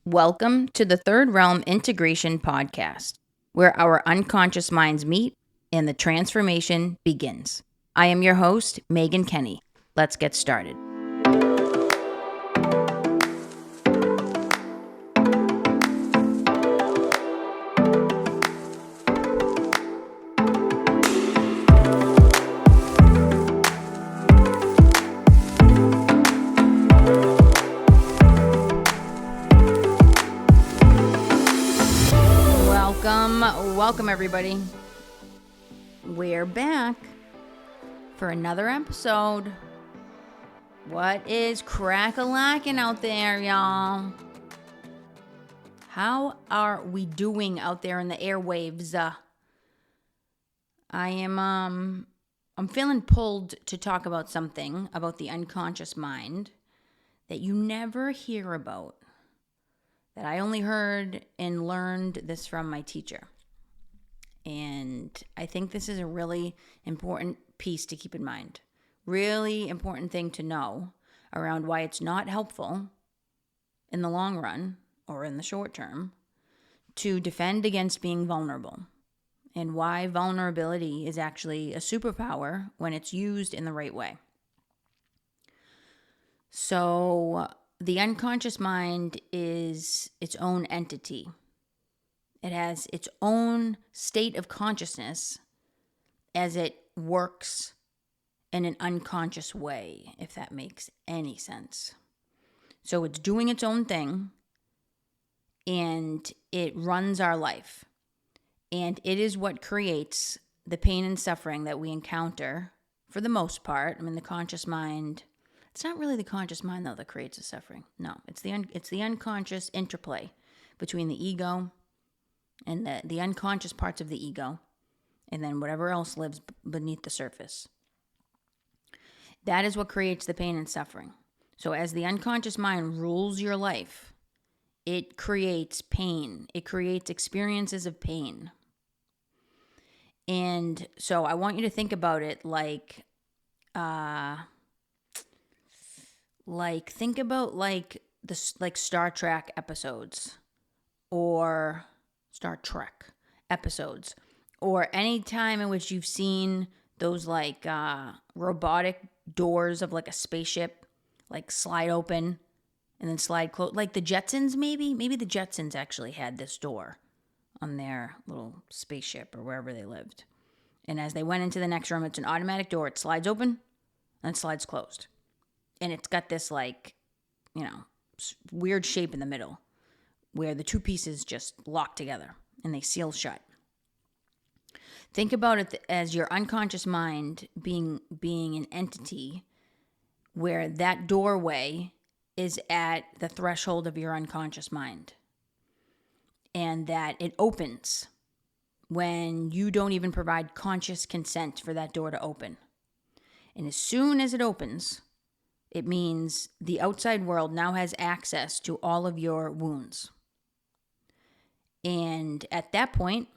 Welcome to the Third Realm Integration Podcast, where our unconscious minds meet and the transformation begins. I am your host, Maegan Kenny. Let's get started. Welcome everybody. We're back for another episode. What is crack-a-lackin' out there, y'all? How are we doing out there in the airwaves? I'm feeling pulled to talk about something about the unconscious mind that you never hear about. That I only heard and learned this from my teacher. And I think this is a really important piece to keep in mind. Really important thing to know around why it's not helpful in the long run or in the short term to defend against being vulnerable. And why vulnerability is actually a superpower when it's used in the right way. So the unconscious mind is its own entity. It has its own state of consciousness as it works in an unconscious way, if that makes any sense. So it's doing its own thing, and it runs our life. And it is what creates the pain and suffering that we encounter for the most part. I mean, the conscious mind, it's not really the conscious mind, though, that creates the suffering. No, it's the unconscious interplay between the ego and the unconscious parts of the ego, and then whatever else lives beneath the surface. That is what creates the pain and suffering. So as the unconscious mind rules your life, it creates pain. It creates experiences of pain. And so I want you to think about it like think about Star Trek episodes, or Star Trek episodes, or any time in which you've seen those robotic doors of like a spaceship slide open and then slide close, like the Jetsons. Maybe the Jetsons actually had this door on their little spaceship or wherever they lived, and as they went into the next room, it's an automatic door. It slides open and it slides closed, and it's got this weird shape in the middle where the two pieces just lock together and they seal shut. Think about it as your unconscious mind being an entity where that doorway is at the threshold of your unconscious mind, and that it opens when you don't even provide conscious consent for that door to open. And as soon as it opens, it means the outside world now has access to all of your wounds. And at that point,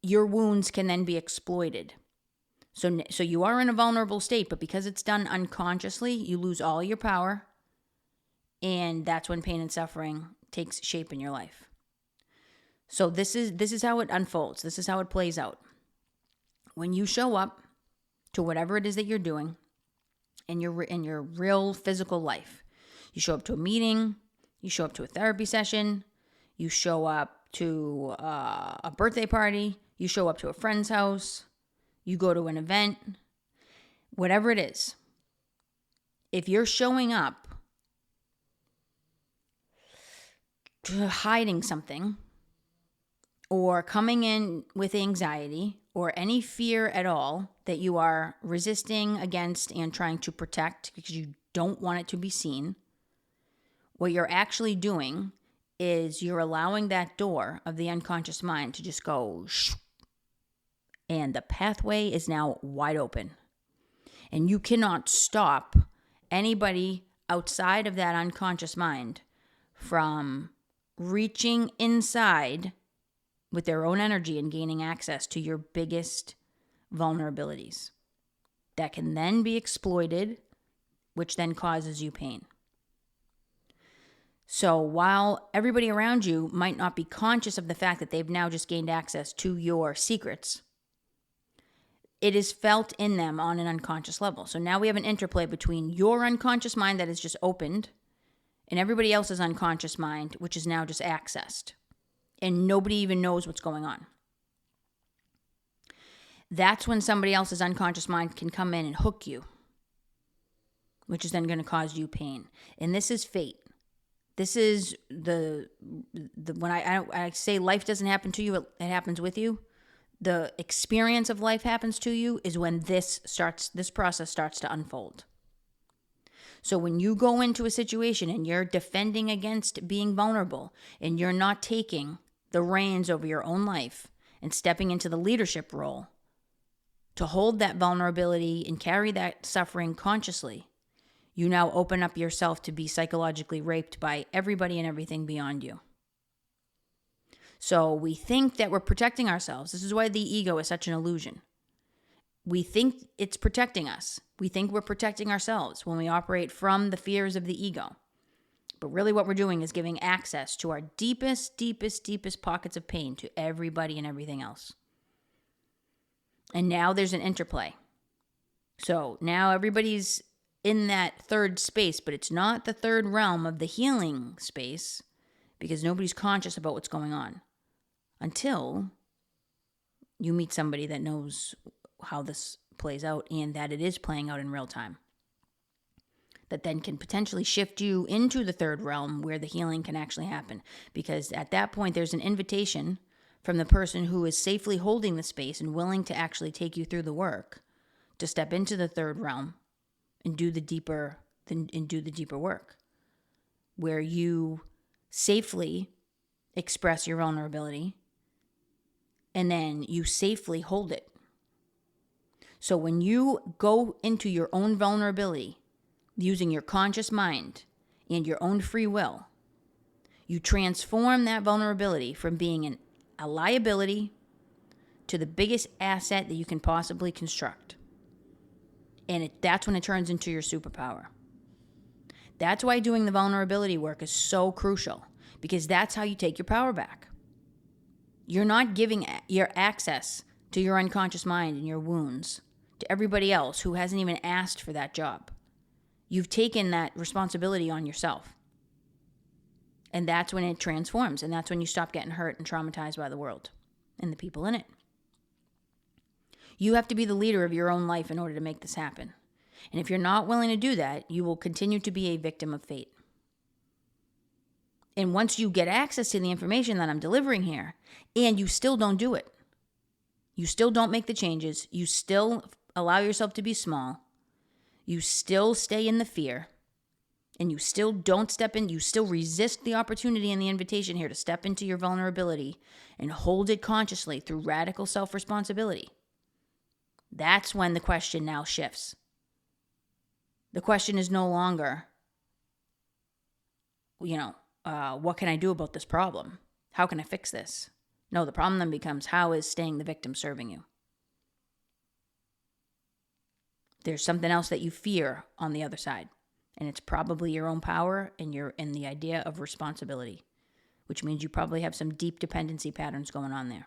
your wounds can then be exploited. So you are in a vulnerable state, but because it's done unconsciously, you lose all your power. And that's when pain and suffering takes shape in your life. So this is how it unfolds. This is how it plays out. When you show up to whatever it is that you're doing in your real physical life, you show up to a meeting, you show up to a therapy session, you show up to a birthday party, you show up to a friend's house, you go to an event, whatever it is. If you're showing up to hiding something, or coming in with anxiety, or any fear at all that you are resisting against and trying to protect because you don't want it to be seen, what you're actually doing is you're allowing that door of the unconscious mind to just go shh, and the pathway is now wide open. And you cannot stop anybody outside of that unconscious mind from reaching inside with their own energy and gaining access to your biggest vulnerabilities that can then be exploited, which then causes you pain. So while everybody around you might not be conscious of the fact that they've now just gained access to your secrets, it is felt in them on an unconscious level. So now we have an interplay between your unconscious mind that is just opened and everybody else's unconscious mind, which is now just accessed. And nobody even knows what's going on. That's when somebody else's unconscious mind can come in and hook you, which is then going to cause you pain. And this is fate. This is when I say life doesn't happen to you, it happens with you. The experience of life happens to you is when this process starts to unfold. So when you go into a situation and you're defending against being vulnerable and you're not taking the reins over your own life and stepping into the leadership role to hold that vulnerability and carry that suffering consciously, you now open up yourself to be psychologically raped by everybody and everything beyond you. So we think that we're protecting ourselves. This is why the ego is such an illusion. We think it's protecting us. We think we're protecting ourselves when we operate from the fears of the ego. But really what we're doing is giving access to our deepest, deepest, deepest pockets of pain to everybody and everything else. And now there's an interplay. So now everybody's in that third space, but it's not the third realm of the healing space because nobody's conscious about what's going on until you meet somebody that knows how this plays out and that it is playing out in real time. That then can potentially shift you into the third realm where the healing can actually happen. Because at that point, there's an invitation from the person who is safely holding the space and willing to actually take you through the work to step into the third realm and do the deeper work, where you safely express your vulnerability and then you safely hold it. So when you go into your own vulnerability using your conscious mind and your own free will, you transform that vulnerability from being a liability to the biggest asset that you can possibly construct. And that's when it turns into your superpower. That's why doing the vulnerability work is so crucial, because that's how you take your power back. You're not giving your access to your unconscious mind and your wounds to everybody else who hasn't even asked for that job. You've taken that responsibility on yourself. And that's when it transforms, and that's when you stop getting hurt and traumatized by the world and the people in it. You have to be the leader of your own life in order to make this happen. And if you're not willing to do that, you will continue to be a victim of fate. And once you get access to the information that I'm delivering here, and you still don't do it, you still don't make the changes, you still allow yourself to be small, you still stay in the fear, and you still don't step in, you still resist the opportunity and the invitation here to step into your vulnerability and hold it consciously through radical self-responsibility, that's when the question now shifts. The question is no longer, what can I do about this problem? How can I fix this? No, the problem then becomes, how is staying the victim serving you? There's something else that you fear on the other side, and it's probably your own power and the idea of responsibility, which means you probably have some deep dependency patterns going on there.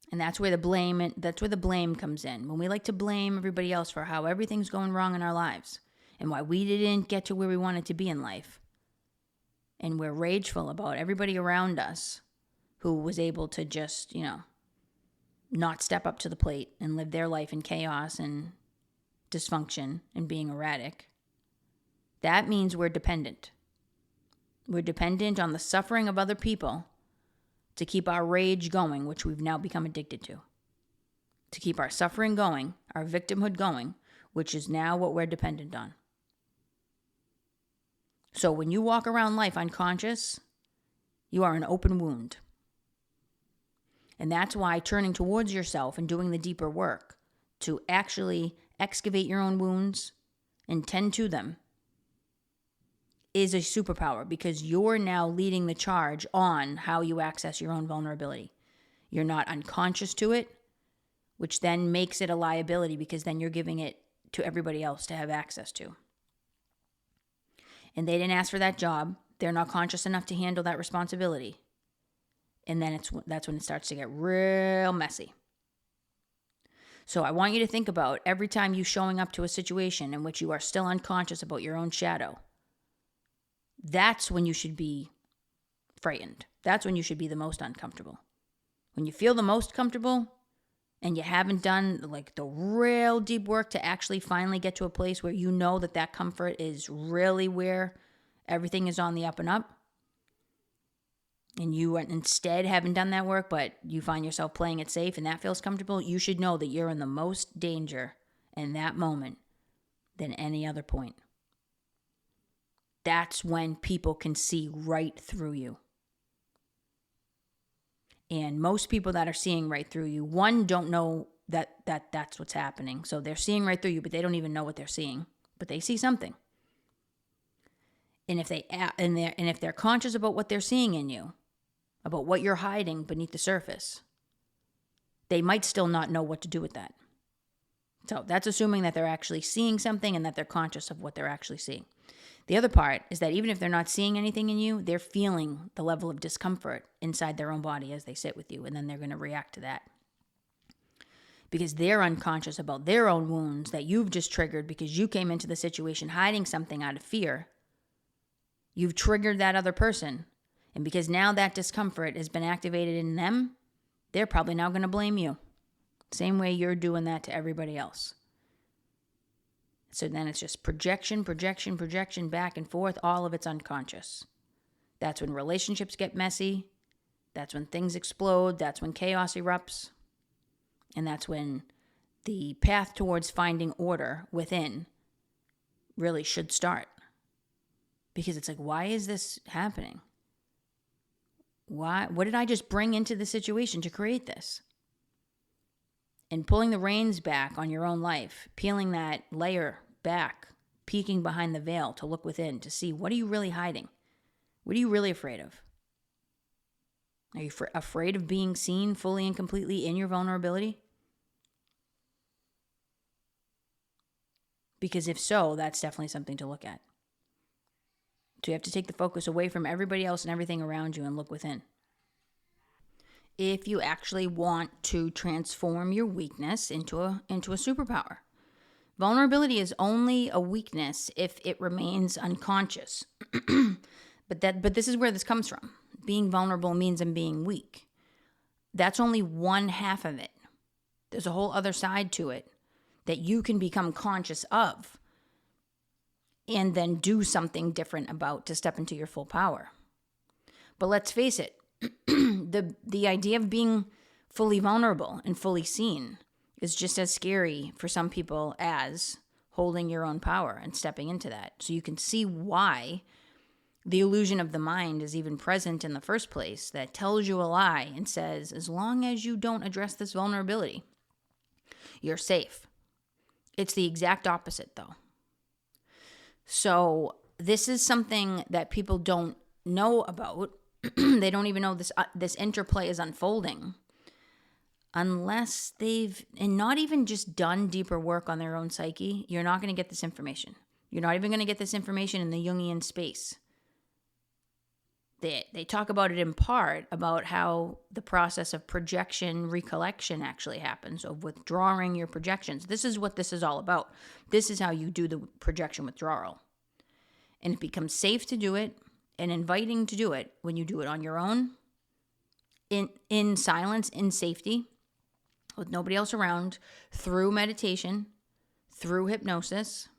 And that's where the blame comes in. When we like to blame everybody else for how everything's going wrong in our lives and why we didn't get to where we wanted to be in life. And we're rageful about everybody around us who was able to just, not step up to the plate and live their life in chaos and dysfunction and being erratic. That means we're dependent. We're dependent on the suffering of other people to keep our rage going, which we've now become addicted to. To keep our suffering going, our victimhood going, which is now what we're dependent on. So when you walk around life unconscious, you are an open wound. And that's why turning towards yourself and doing the deeper work to actually excavate your own wounds and tend to them is a superpower, because you're now leading the charge on how you access your own vulnerability. You're not unconscious to it, which then makes it a liability, because then you're giving it to everybody else to have access to. and they didn't ask for that job. They're not conscious enough to handle that responsibility. And then that's when it starts to get real messy. So I want you to think about every time you showing up to a situation in which you are still unconscious about your own shadow. That's when you should be frightened. That's when you should be the most uncomfortable. When you feel the most comfortable and you haven't done like the real deep work to actually finally get to a place where you know that comfort is really where everything is on the up and up, and you instead haven't done that work, but you find yourself playing it safe and that feels comfortable, you should know that you're in the most danger in that moment than any other point. That's when people can see right through you. And most people that are seeing right through you, one, don't know that's what's happening. So they're seeing right through you, but they don't even know what they're seeing. But they see something. And if they're conscious about what they're seeing in you, about what you're hiding beneath the surface, they might still not know what to do with that. So that's assuming that they're actually seeing something and that they're conscious of what they're actually seeing. The other part is that even if they're not seeing anything in you, they're feeling the level of discomfort inside their own body as they sit with you, and then they're going to react to that. Because they're unconscious about their own wounds that you've just triggered because you came into the situation hiding something out of fear. You've triggered that other person, and because now that discomfort has been activated in them, they're probably now going to blame you. Same way you're doing that to everybody else. So then it's just projection, back and forth. All of it's unconscious. That's when relationships get messy. That's when things explode. That's when chaos erupts. And that's when the path towards finding order within really should start. Because it's like, why is this happening? What did I just bring into the situation to create this? And pulling the reins back on your own life, peeling that layer back, peeking behind the veil to look within to see, what are you really hiding? What are you really afraid of? Are you afraid of being seen fully and completely in your vulnerability? Because if so, that's definitely something to look at. So you have to take the focus away from everybody else and everything around you and look within. If you actually want to transform your weakness into a superpower. Vulnerability is only a weakness if it remains unconscious. But this is where this comes from. Being vulnerable means I'm being weak. That's only one half of it. There's a whole other side to it that you can become conscious of and then do something different about to step into your full power. But let's face it, the idea of being fully vulnerable and fully seen is just as scary for some people as holding your own power and stepping into that. So you can see why the illusion of the mind is even present in the first place, that tells you a lie and says, as long as you don't address this vulnerability, you're safe. It's the exact opposite, though. So this is something that people don't know about. They don't even know this interplay is unfolding unless they've, and not even just done deeper work on their own psyche. You're not going to get this information. You're not even going to get this information in the Jungian space. They talk about it in part, about how the process of projection recollection actually happens, of withdrawing your projections. This is what this is all about. This is how you do the projection withdrawal. And it becomes safe to do it and inviting to do it when you do it on your own, in silence, in safety, with nobody else around, through meditation, through hypnosis,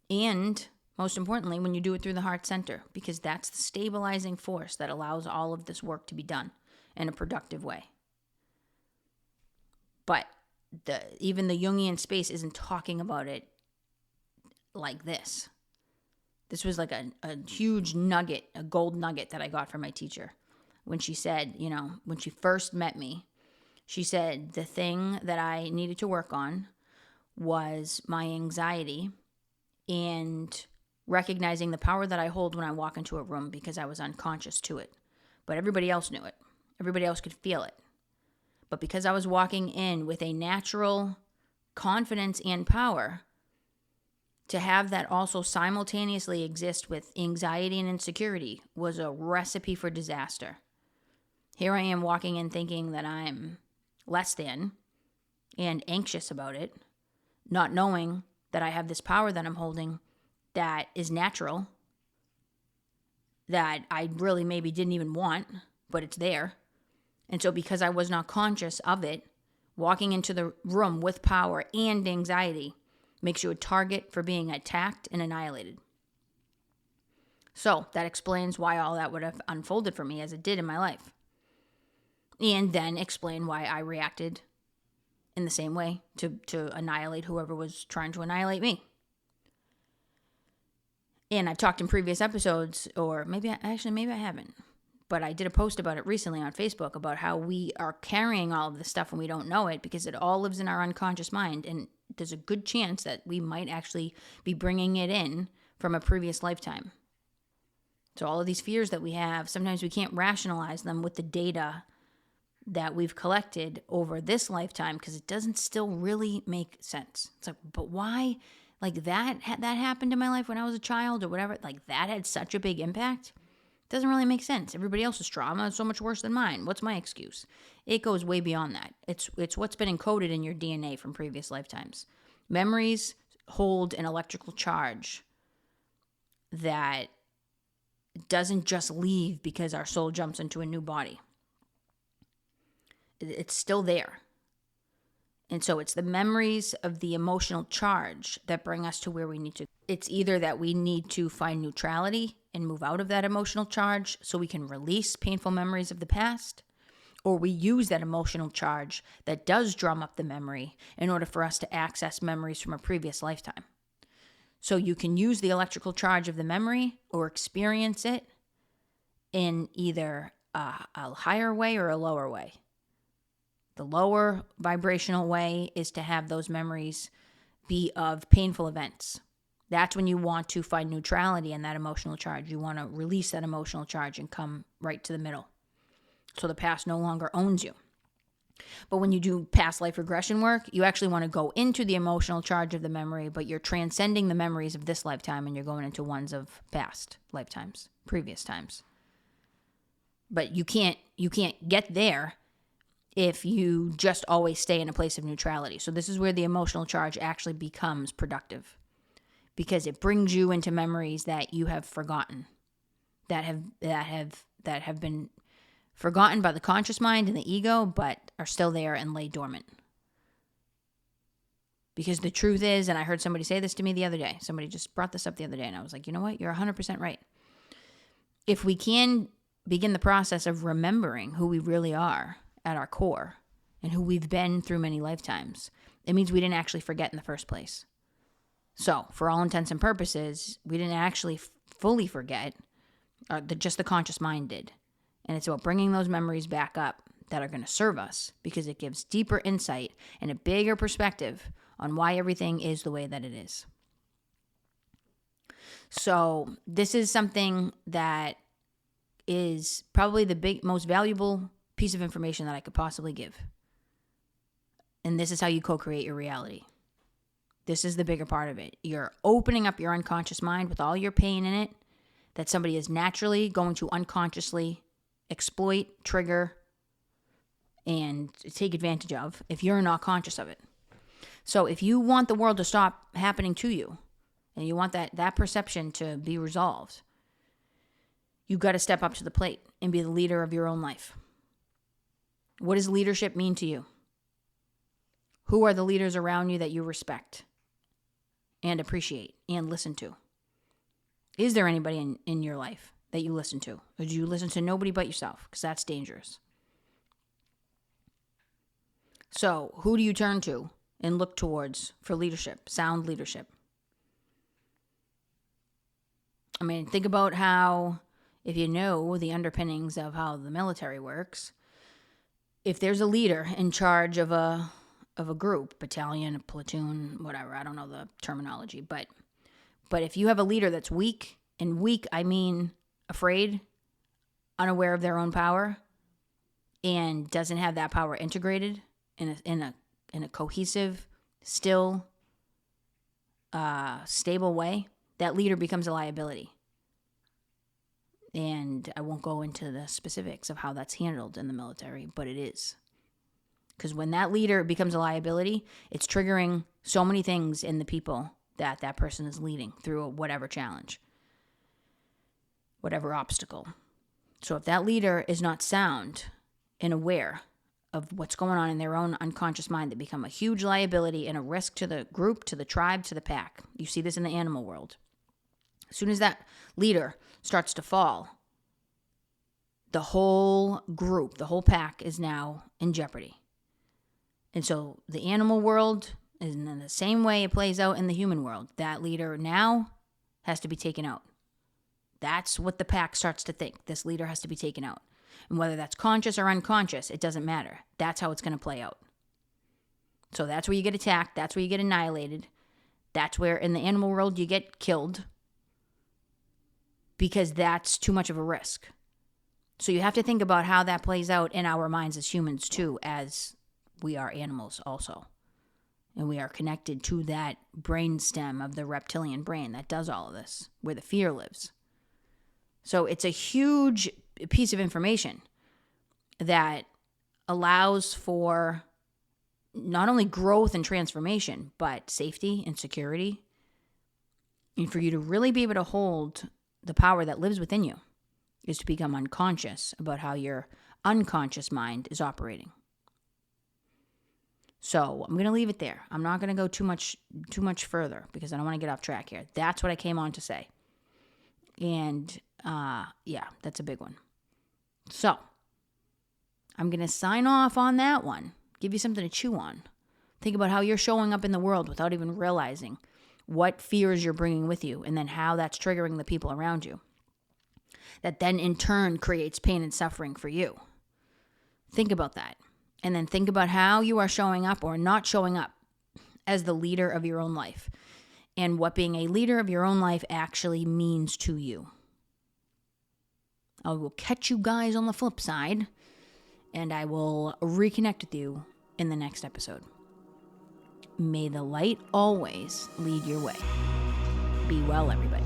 and most importantly, when you do it through the heart center, because that's the stabilizing force that allows all of this work to be done in a productive way. But even the Jungian space isn't talking about it like this. This was like a huge nugget, a gold nugget that I got from my teacher. When she said, when she first met me, she said the thing that I needed to work on was my anxiety and recognizing the power that I hold when I walk into a room, because I was unconscious to it. But everybody else knew it. Everybody else could feel it. But because I was walking in with a natural confidence and power, to have that also simultaneously exist with anxiety and insecurity was a recipe for disaster. Here I am walking in thinking that I'm less than and anxious about it, not knowing that I have this power that I'm holding that is natural, that I really maybe didn't even want, but it's there. And so because I was not conscious of it, walking into the room with power and anxiety makes you a target for being attacked and annihilated. So that explains why all that would have unfolded for me as it did in my life. And then explain why I reacted in the same way to annihilate whoever was trying to annihilate me. And I've talked in previous episodes, or maybe I haven't, but I did a post about it recently on Facebook about how we are carrying all of this stuff and we don't know it because it all lives in our unconscious mind. And there's a good chance that we might actually be bringing it in from a previous lifetime. So all of these fears that we have, sometimes we can't rationalize them with the data that we've collected over this lifetime because it doesn't still really make sense. It's like, but why? Like that happened in my life when I was a child or whatever. Like that had such a big impact. It doesn't really make sense. Everybody else's trauma is so much worse than mine. What's my excuse? It goes way beyond that. It's what's been encoded in your DNA from previous lifetimes. Memories hold an electrical charge that doesn't just leave because our soul jumps into a new body. It's still there. And so it's the memories of the emotional charge that bring us to where we need to. It's either that we need to find neutrality and move out of that emotional charge so we can release painful memories of the past, or we use that emotional charge that does drum up the memory in order for us to access memories from a previous lifetime. So you can use the electrical charge of the memory or experience it in either a higher way or a lower way. The lower vibrational way is to have those memories be of painful events. That's when you want to find neutrality in that emotional charge. You want to release that emotional charge and come right to the middle. So the past no longer owns you. But when you do past life regression work, you actually want to go into the emotional charge of the memory, but you're transcending the memories of this lifetime and you're going into ones of past lifetimes, previous times. But you can't get there if you just always stay in a place of neutrality. So this is where the emotional charge actually becomes productive, because it brings you into memories that you have forgotten, that have been forgotten by the conscious mind and the ego, but are still there and lay dormant. Because the truth is, and I heard somebody say this to me the other day, somebody just brought this up the other day, and I was like, you know what, you're 100% right. If we can begin the process of remembering who we really are at our core and who we've been through many lifetimes, it means we didn't actually forget in the first place. So for all intents and purposes, we didn't actually fully forget, or just the conscious mind did. And it's about bringing those memories back up that are going to serve us, because it gives deeper insight and a bigger perspective on why everything is the way that it is. So this is something that is probably the most valuable piece of information that I could possibly give. And this is how you co-create your reality. This is the bigger part of it. You're opening up your unconscious mind with all your pain in it that somebody is naturally going to unconsciously exploit, trigger, and take advantage of if you're not conscious of it. So if you want the world to stop happening to you, and you want that perception to be resolved, you've got to step up to the plate and be the leader of your own life. What does leadership mean to you? Who are the leaders around you that you respect and appreciate and listen to? Is there anybody in your life that you listen to? Or do you listen to nobody but yourself? Because that's dangerous. So who do you turn to and look towards for leadership, sound leadership? I mean, think about how, if you know the underpinnings of how the military works, if there's a leader in charge of a group, battalion, a platoon, whatever, I don't know the terminology, but if you have a leader that's weak, and weak I mean afraid, unaware of their own power, and doesn't have that power integrated in a cohesive, still, stable way, that leader becomes a liability. And I won't go into the specifics of how that's handled in the military, but it is. Because when that leader becomes a liability, it's triggering so many things in the people that person is leading through whatever challenge, whatever obstacle. So if that leader is not sound and aware of what's going on in their own unconscious mind, they become a huge liability and a risk to the group, to the tribe, to the pack. You see this in the animal world. As soon as that leader starts to fall, the whole group, the whole pack is now in jeopardy. And so the animal world is in the same way it plays out in the human world. That leader now has to be taken out. That's what the pack starts to think. This leader has to be taken out. And whether that's conscious or unconscious, it doesn't matter. That's how it's going to play out. So that's where you get attacked. That's where you get annihilated. That's where in the animal world you get killed. Because that's too much of a risk. So you have to think about how that plays out in our minds as humans too, as we are animals also. And we are connected to that brain stem of the reptilian brain that does all of this, where the fear lives. So it's a huge piece of information that allows for not only growth and transformation, but safety and security. And for you to really be able to hold the power that lives within you is to become unconscious about how your unconscious mind is operating. So I'm going to leave it there. I'm not going to go too much further because I don't want to get off track here. That's what I came on to say. And yeah, that's a big one. So I'm going to sign off on that one. Give you something to chew on. Think about how you're showing up in the world without even realizing what fears you're bringing with you, and then how that's triggering the people around you. That then in turn creates pain and suffering for you. Think about that. And then think about how you are showing up or not showing up as the leader of your own life, and what being a leader of your own life actually means to you. I will catch you guys on the flip side, and I will reconnect with you in the next episode. May the light always lead your way. Be well, everybody.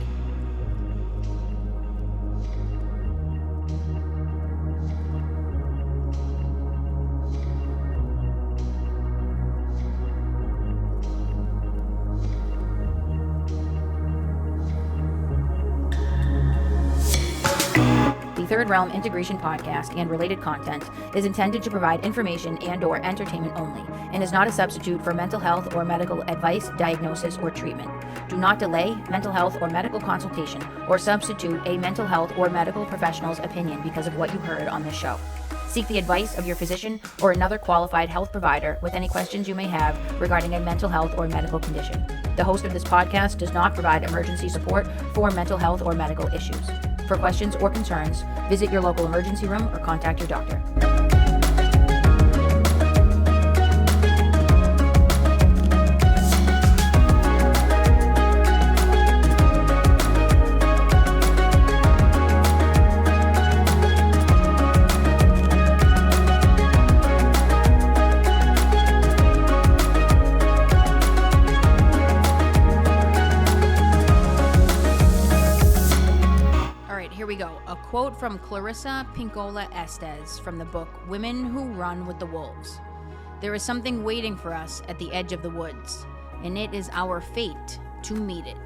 Third Realm Integration Podcast and related content is intended to provide information and/or entertainment only, and is not a substitute for mental health or medical advice, diagnosis, or treatment. Do not delay mental health or medical consultation or substitute a mental health or medical professional's opinion because of what you heard on this show. Seek the advice of your physician or another qualified health provider with any questions you may have regarding a mental health or medical condition. The host of this podcast does not provide emergency support for mental health or medical issues. For questions or concerns, visit your local emergency room or contact your doctor. Quote from Clarissa Pinkola Estes from the book Women Who Run with the Wolves. There is something waiting for us at the edge of the woods, and it is our fate to meet it.